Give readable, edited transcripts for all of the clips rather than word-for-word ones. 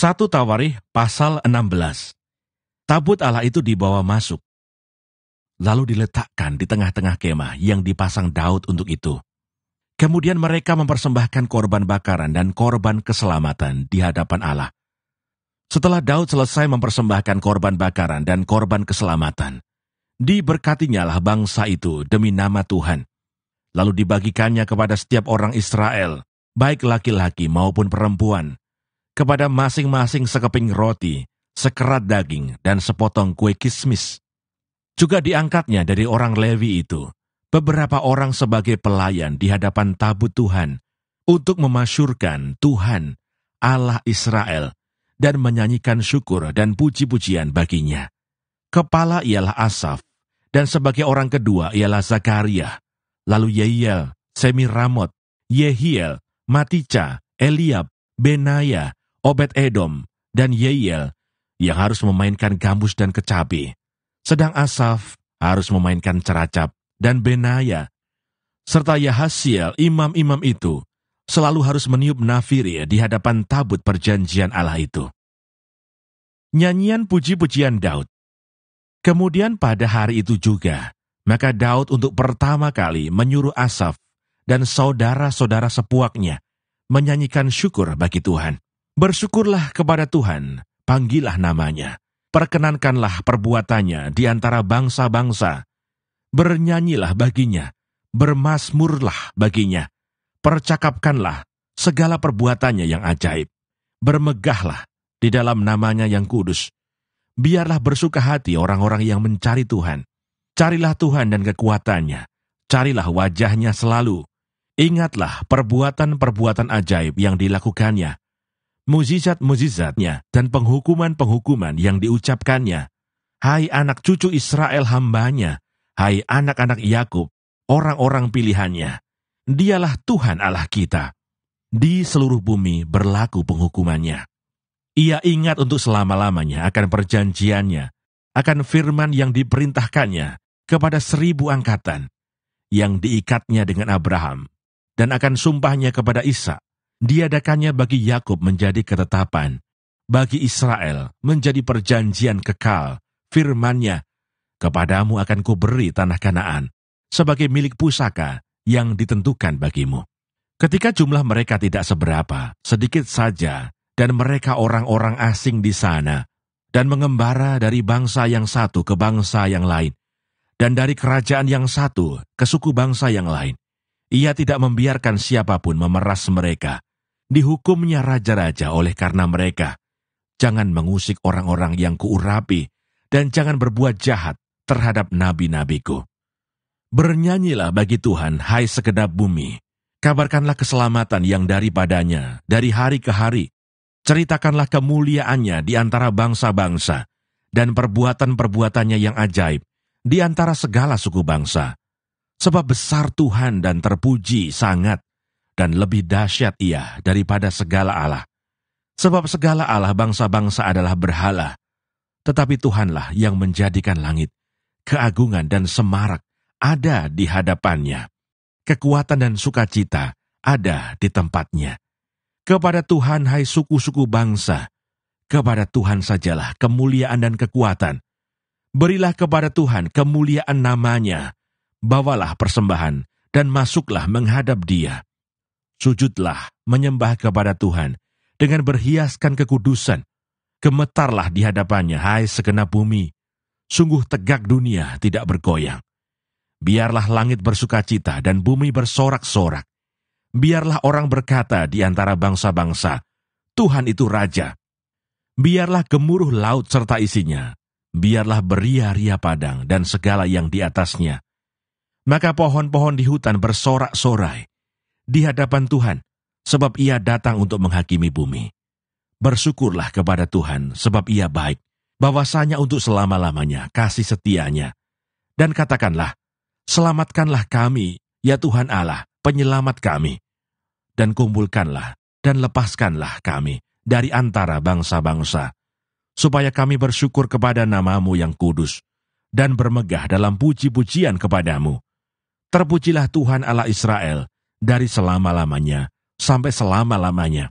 1 Tawarikh pasal 16. Tabut Allah itu dibawa masuk, lalu diletakkan di tengah-tengah kemah yang dipasang Daud untuk itu. Kemudian mereka mempersembahkan korban bakaran dan korban keselamatan di hadapan Allah. Setelah Daud selesai mempersembahkan korban bakaran dan korban keselamatan, diberkatinyalah bangsa itu demi nama Tuhan. Lalu dibagikannya kepada setiap orang Israel, baik laki-laki maupun perempuan, kepada masing-masing sekeping roti, sekerat daging, dan sepotong kue kismis. Juga diangkatnya dari orang Lewi itu beberapa orang sebagai pelayan di hadapan tabut Tuhan untuk memasyurkan Tuhan, Allah Israel, dan menyanyikan syukur dan puji-pujian baginya. Kepala ialah Asaf, dan sebagai orang kedua ialah Zakaria, lalu Yeiel, Semiramot, Yehiel, Matica, Eliab, Benaya, Obed-Edom, dan Yeiel yang harus memainkan gambus dan kecapi. Sedang Asaf harus memainkan ceracap, dan Benaya, serta Yahasiel, imam-imam itu, selalu harus meniup nafiri di hadapan tabut perjanjian Allah itu. Nyanyian puji-pujian Daud. Kemudian pada hari itu juga, maka Daud untuk pertama kali menyuruh Asaf dan saudara-saudara sepuaknya menyanyikan syukur bagi Tuhan. Bersyukurlah kepada Tuhan, panggillah namanya, perkenankanlah perbuatannya di antara bangsa-bangsa, bernyanyilah baginya, bermazmurlah baginya, percakapkanlah segala perbuatannya yang ajaib, bermegahlah di dalam namanya yang kudus. Biarlah bersuka hati orang-orang yang mencari Tuhan. Carilah Tuhan dan kekuatannya, carilah wajahnya selalu. Ingatlah perbuatan-perbuatan ajaib yang dilakukannya, mukjizat-mukjizatnya, dan penghukuman-penghukuman yang diucapkannya. Hai anak cucu Israel hambanya, hai anak-anak Yakub, orang-orang pilihannya. Dialah Tuhan Allah kita. Di seluruh bumi berlaku penghukumannya. Ia ingat untuk selama-lamanya akan perjanjiannya, akan firman yang diperintahkannya kepada 1000 angkatan, yang diikatnya dengan Abraham, dan akan sumpahnya kepada Ishak. Diadakannya bagi Yakub menjadi ketetapan, bagi Israel menjadi perjanjian kekal. Firman-Nya, kepadamu akan kuberi tanah Kanaan sebagai milik pusaka yang ditentukan bagimu. Ketika jumlah mereka tidak seberapa, sedikit saja, dan mereka orang-orang asing di sana, dan mengembara dari bangsa yang satu ke bangsa yang lain, dan dari kerajaan yang satu ke suku bangsa yang lain, ia tidak membiarkan siapapun memeras mereka. Dihukumnya raja-raja oleh karena mereka. Jangan mengusik orang-orang yang kuurapi, dan jangan berbuat jahat terhadap nabi-nabiku. Bernyanyilah bagi Tuhan, hai segenap bumi. Kabarkanlah keselamatan yang daripadanya, dari hari ke hari. Ceritakanlah kemuliaannya di antara bangsa-bangsa, dan perbuatan-perbuatannya yang ajaib di antara segala suku bangsa. Sebab besar Tuhan dan terpuji sangat, dan lebih dahsyat ia daripada segala Allah. Sebab segala Allah bangsa-bangsa adalah berhala, tetapi Tuhanlah yang menjadikan langit. Keagungan dan semarak ada di hadapannya. Kekuatan dan sukacita ada di tempatnya. Kepada Tuhan, hai suku-suku bangsa, kepada Tuhan sajalah kemuliaan dan kekuatan. Berilah kepada Tuhan kemuliaan namanya. Bawalah persembahan dan masuklah menghadap Dia. Sujudlah menyembah kepada Tuhan dengan berhiaskan kekudusan. Gemetarlah di hadapannya, hai segenap bumi. Sungguh tegak dunia tidak bergoyang. Biarlah langit bersukacita dan bumi bersorak-sorak. Biarlah orang berkata di antara bangsa-bangsa, Tuhan itu Raja. Biarlah gemuruh laut serta isinya. Biarlah beria-ria padang dan segala yang di atasnya. Maka pohon-pohon di hutan bersorak-sorai di hadapan Tuhan, sebab Ia datang untuk menghakimi bumi. Bersyukurlah kepada Tuhan, sebab Ia baik, bahwasanya untuk selama-lamanya kasih setianya. Dan katakanlah, selamatkanlah kami, ya Tuhan Allah, penyelamat kami. Dan kumpulkanlah dan lepaskanlah kami dari antara bangsa-bangsa, supaya kami bersyukur kepada nama-Mu yang kudus, dan bermegah dalam puji-pujian kepadamu. Terpujilah Tuhan Allah Israel dari selama-lamanya sampai selama-lamanya.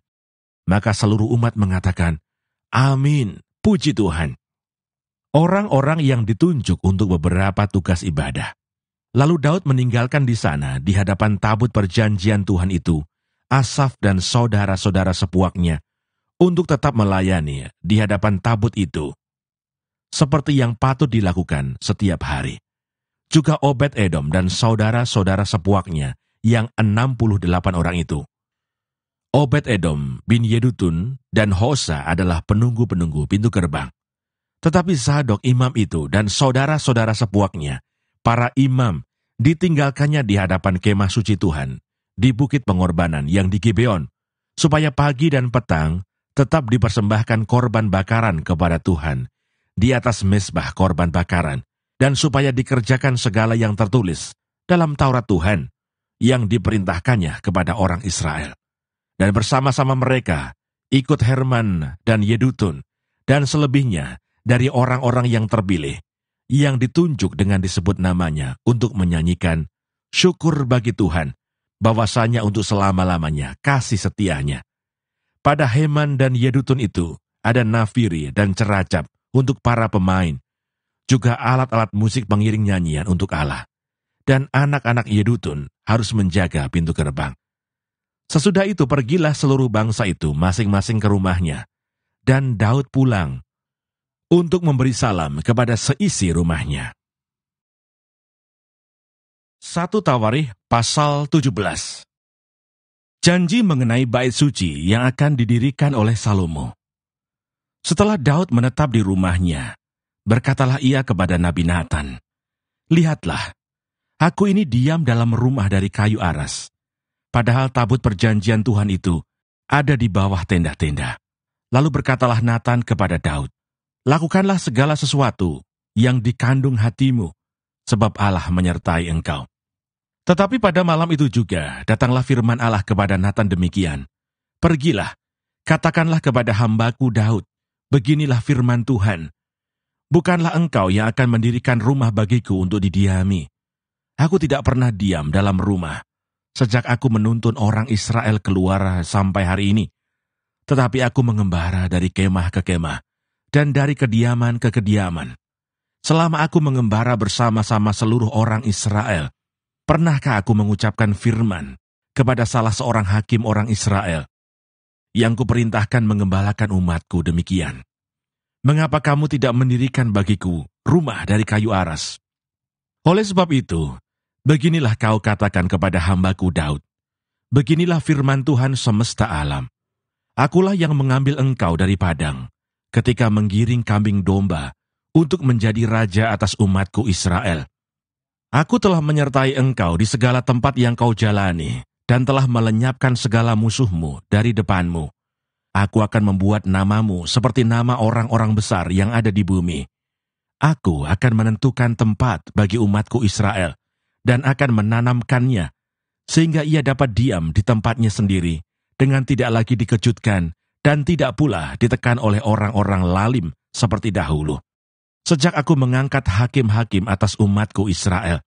Maka seluruh umat mengatakan, Amin, puji Tuhan. Orang-orang yang ditunjuk untuk beberapa tugas ibadah. Lalu Daud meninggalkan di sana di hadapan tabut perjanjian Tuhan itu, Asaf dan saudara-saudara sepuaknya, untuk tetap melayani di hadapan tabut itu, seperti yang patut dilakukan setiap hari. Juga Obed-Edom dan saudara-saudara sepuaknya yang 68 orang itu. Obed-Edom bin Yedutun dan Hosa adalah penunggu-penunggu pintu gerbang. Tetapi Zadok imam itu dan saudara-saudara sepuaknya, para imam, ditinggalkannya di hadapan kemah suci Tuhan, di bukit pengorbanan yang di Gibeon, supaya pagi dan petang tetap dipersembahkan korban bakaran kepada Tuhan, di atas mezbah korban bakaran, dan supaya dikerjakan segala yang tertulis dalam Taurat Tuhan, yang diperintahkannya kepada orang Israel. Dan bersama-sama mereka ikut Herman dan Yedutun, dan selebihnya dari orang-orang yang terpilih, yang ditunjuk dengan disebut namanya untuk menyanyikan syukur bagi Tuhan, bahwasanya untuk selama-lamanya kasih setianya. Pada Heman dan Yedutun itu ada nafiri dan ceracap untuk para pemain, juga alat-alat musik pengiring nyanyian untuk Allah. Dan anak-anak Yedutun harus menjaga pintu gerbang. Sesudah itu pergilah seluruh bangsa itu masing-masing ke rumahnya, dan Daud pulang untuk memberi salam kepada seisi rumahnya. 1 Tawarikh pasal 17. Janji mengenai bait suci yang akan didirikan oleh Salomo. Setelah Daud menetap di rumahnya, berkatalah ia kepada Nabi Natan, "Lihatlah, aku ini diam dalam rumah dari kayu aras, padahal tabut perjanjian Tuhan itu ada di bawah tenda-tenda." Lalu berkatalah Natan kepada Daud, "Lakukanlah segala sesuatu yang dikandung hatimu, sebab Allah menyertai engkau." Tetapi pada malam itu juga datanglah firman Allah kepada Natan demikian, "Pergilah, katakanlah kepada hambaku Daud, beginilah firman Tuhan, bukanlah engkau yang akan mendirikan rumah bagiku untuk didiami. Aku tidak pernah diam dalam rumah, sejak aku menuntun orang Israel keluar sampai hari ini. Tetapi aku mengembara dari kemah ke kemah, dan dari kediaman ke kediaman. Selama aku mengembara bersama-sama seluruh orang Israel, pernahkah aku mengucapkan firman kepada salah seorang hakim orang Israel, yang kuperintahkan mengembalakan umatku demikian? Mengapa kamu tidak mendirikan bagiku rumah dari kayu aras? Oleh sebab itu, beginilah kau katakan kepada hambaku Daud, beginilah firman Tuhan semesta alam. Akulah yang mengambil engkau dari padang, ketika menggiring kambing domba, untuk menjadi raja atas umatku Israel. Aku telah menyertai engkau di segala tempat yang kau jalani, dan telah melenyapkan segala musuhmu dari depanmu. Aku akan membuat namamu seperti nama orang-orang besar yang ada di bumi. Aku akan menentukan tempat bagi umatku Israel, dan akan menanamkannya, sehingga ia dapat diam di tempatnya sendiri, dengan tidak lagi dikejutkan, dan tidak pula ditekan oleh orang-orang lalim seperti dahulu. Sejak aku mengangkat hakim-hakim atas umatku Israel,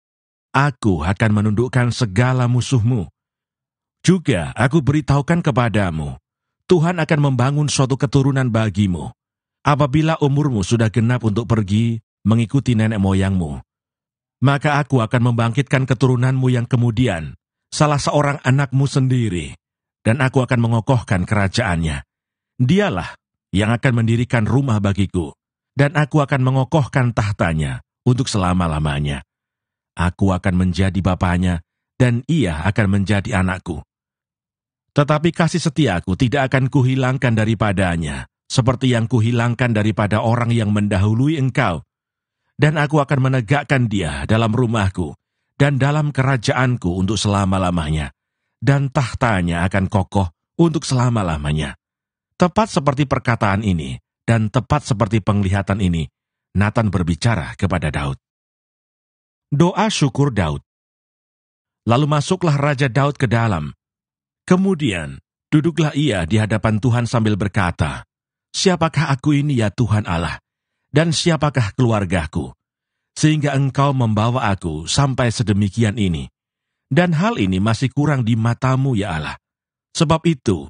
aku akan menundukkan segala musuhmu. Juga aku beritahukan kepadamu, Tuhan akan membangun suatu keturunan bagimu, apabila umurmu sudah genap untuk pergi mengikuti nenek moyangmu. Maka aku akan membangkitkan keturunanmu yang kemudian, salah seorang anakmu sendiri, dan aku akan mengokohkan kerajaannya. Dialah yang akan mendirikan rumah bagiku, dan aku akan mengokohkan tahtanya untuk selama-lamanya. Aku akan menjadi bapaknya, dan ia akan menjadi anakku. Tetapi kasih setiaku tidak akan kuhilangkan daripadanya, seperti yang kuhilangkan daripada orang yang mendahului engkau. Dan aku akan menegakkan dia dalam rumahku, dan dalam kerajaanku untuk selama-lamanya. Dan tahtanya akan kokoh untuk selama-lamanya. Tepat seperti perkataan ini, dan tepat seperti penglihatan ini, Natan berbicara kepada Daud. Doa syukur Daud. Lalu masuklah Raja Daud ke dalam. Kemudian duduklah ia di hadapan Tuhan sambil berkata, "Siapakah aku ini ya Tuhan Allah, dan siapakah keluargaku, sehingga engkau membawa aku sampai sedemikian ini? Dan hal ini masih kurang di matamu ya Allah. Sebab itu,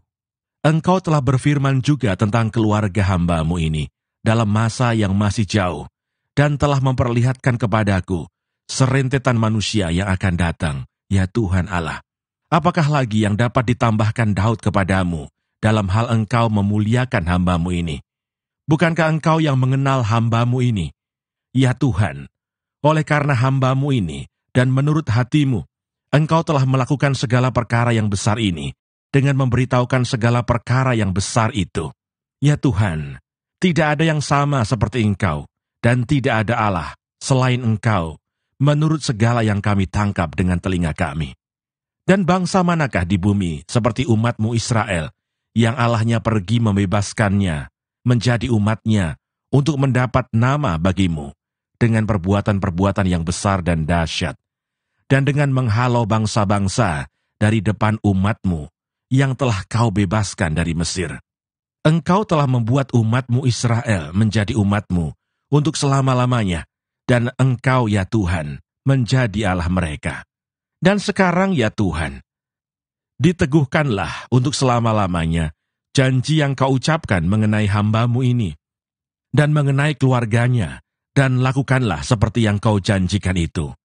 Engkau telah berfirman juga tentang keluarga hamba-Mu ini dalam masa yang masih jauh, dan telah memperlihatkan kepadaku serentetan manusia yang akan datang, ya Tuhan Allah. Apakah lagi yang dapat ditambahkan Daud kepadamu dalam hal engkau memuliakan hamba-Mu ini? Bukankah engkau yang mengenal hamba-Mu ini? Ya Tuhan, oleh karena hamba-Mu ini dan menurut hati-Mu, engkau telah melakukan segala perkara yang besar ini dengan memberitahukan segala perkara yang besar itu. Ya Tuhan, tidak ada yang sama seperti Engkau, dan tidak ada Allah selain Engkau, menurut segala yang kami tangkap dengan telinga kami. Dan bangsa manakah di bumi seperti umat-Mu Israel, yang Allahnya pergi membebaskannya, menjadi umat-Nya, untuk mendapat nama bagi-Mu, dengan perbuatan-perbuatan yang besar dan dahsyat, dan dengan menghalau bangsa-bangsa dari depan umat-Mu, yang telah Kau bebaskan dari Mesir. Engkau telah membuat umat-Mu Israel menjadi umat-Mu untuk selama-lamanya, dan Engkau, ya Tuhan, menjadi Allah mereka. Dan sekarang, ya Tuhan, diteguhkanlah untuk selama-lamanya janji yang Kau ucapkan mengenai hamba-Mu ini, dan mengenai keluarganya, dan lakukanlah seperti yang Kau janjikan itu.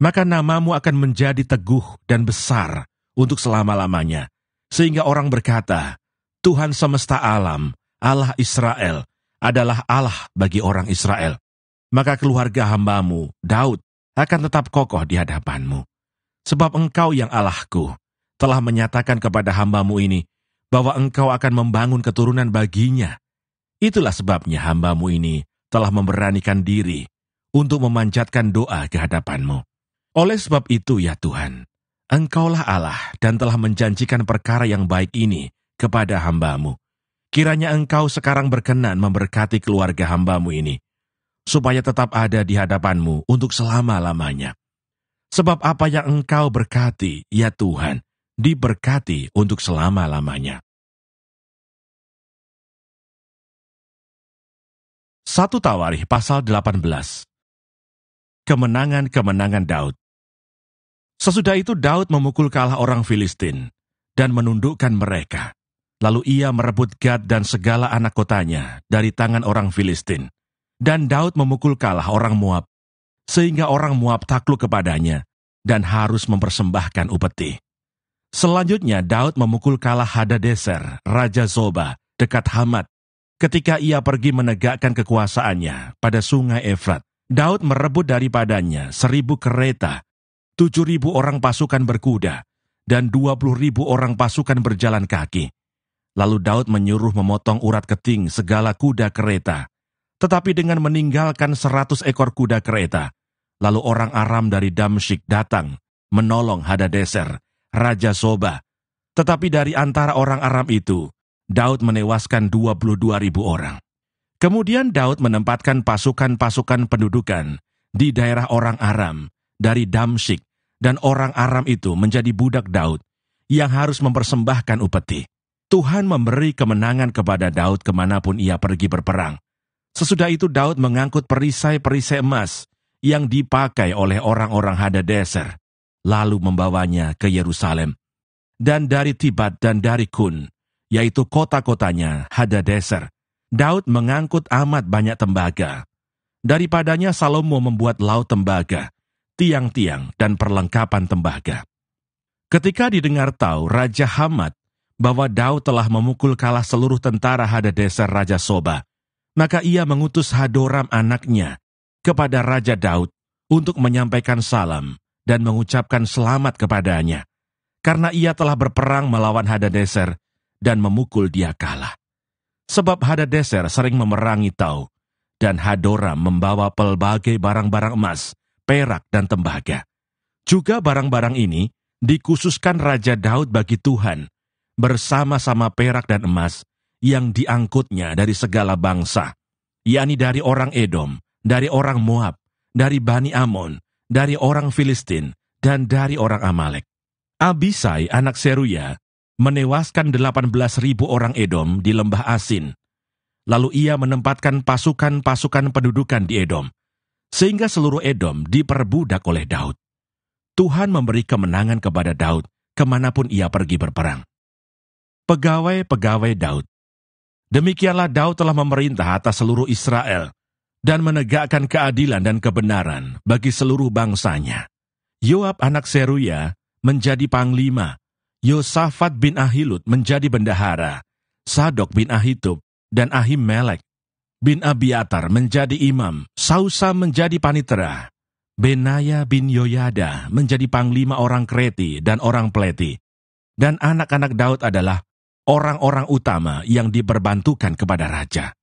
Maka nama-Mu akan menjadi teguh dan besar untuk selama-lamanya, sehingga orang berkata, Tuhan semesta alam, Allah Israel, adalah Allah bagi orang Israel. Maka keluarga hamba-Mu, Daud, akan tetap kokoh di hadapan-Mu. Sebab Engkau yang Allahku, telah menyatakan kepada hamba-Mu ini, bahwa Engkau akan membangun keturunan baginya. Itulah sebabnya hamba-Mu ini telah memberanikan diri untuk memanjatkan doa ke hadapan-Mu. Oleh sebab itu, ya Tuhan, Engkaulah Allah dan telah menjanjikan perkara yang baik ini kepada hamba-Mu. Kiranya Engkau sekarang berkenan memberkati keluarga hamba-Mu ini, supaya tetap ada di hadapan-Mu untuk selama-lamanya. Sebab apa yang Engkau berkati, ya Tuhan, diberkati untuk selama-lamanya. 1 Tawarikh pasal 18. Kemenangan-kemenangan Daud. Sesudah itu Daud memukul kalah orang Filistin dan menundukkan mereka. Lalu ia merebut Gad dan segala anak kotanya dari tangan orang Filistin. Dan Daud memukul kalah orang Moab, sehingga orang Moab takluk kepadanya dan harus mempersembahkan upeti. Selanjutnya Daud memukul kalah Hadadeser, Raja Zoba, dekat Hamat, ketika ia pergi menegakkan kekuasaannya pada sungai Efrat. Daud merebut daripadanya 1.000 kereta, 7.000 orang pasukan berkuda, dan 20.000 orang pasukan berjalan kaki. Lalu Daud menyuruh memotong urat keting segala kuda kereta, tetapi dengan meninggalkan 100 ekor kuda kereta. Lalu orang Aram dari Damsyik datang, menolong Hadadeser, Raja Zoba. Tetapi dari antara orang Aram itu, Daud menewaskan 22.000 orang. Kemudian Daud menempatkan pasukan-pasukan pendudukan di daerah orang Aram, dari Damsyik, dan orang Aram itu menjadi budak Daud, yang harus mempersembahkan upeti. Tuhan memberi kemenangan kepada Daud kemanapun ia pergi berperang. Sesudah itu Daud mengangkut perisai-perisai emas yang dipakai oleh orang-orang Hadadeser, lalu membawanya ke Yerusalem. Dan dari Tibat dan dari Kun, yaitu kota-kotanya Hadadeser, Daud mengangkut amat banyak tembaga. Daripadanya Salomo membuat laut tembaga, tiang-tiang dan perlengkapan tembaga. Ketika didengar tahu Raja Hamat bahwa Daud telah memukul kalah seluruh tentara Hadadeser Raja Soba, maka ia mengutus Hadoram anaknya kepada Raja Daud untuk menyampaikan salam dan mengucapkan selamat kepadanya, karena ia telah berperang melawan Hadadeser dan memukul dia kalah. Sebab Hadadeser sering memerangi Tau, dan Hadoram membawa pelbagai barang-barang emas, perak, dan tembaga. Juga barang-barang ini dikhususkan Raja Daud bagi Tuhan, bersama-sama perak dan emas yang diangkutnya dari segala bangsa, yakni dari orang Edom, dari orang Moab, dari Bani Amon, dari orang Filistin, dan dari orang Amalek. Abisai anak Seruya menewaskan 18.000 orang Edom di lembah Asin. Lalu ia menempatkan pasukan-pasukan pendudukan di Edom, sehingga seluruh Edom diperbudak oleh Daud. Tuhan memberi kemenangan kepada Daud kemanapun ia pergi berperang. Pegawai-pegawai Daud. Demikianlah Daud telah memerintah atas seluruh Israel dan menegakkan keadilan dan kebenaran bagi seluruh bangsanya. Yoab anak Seruya menjadi panglima, Yosafat bin Ahilud menjadi bendahara, Sadok bin Ahitub dan Ahimelek bin Abiatar menjadi imam, Sausa menjadi panitera, Benaya bin Yoyada menjadi panglima orang Kreti dan orang Pleti, dan anak-anak Daud adalah orang-orang utama yang diperbantukan kepada raja.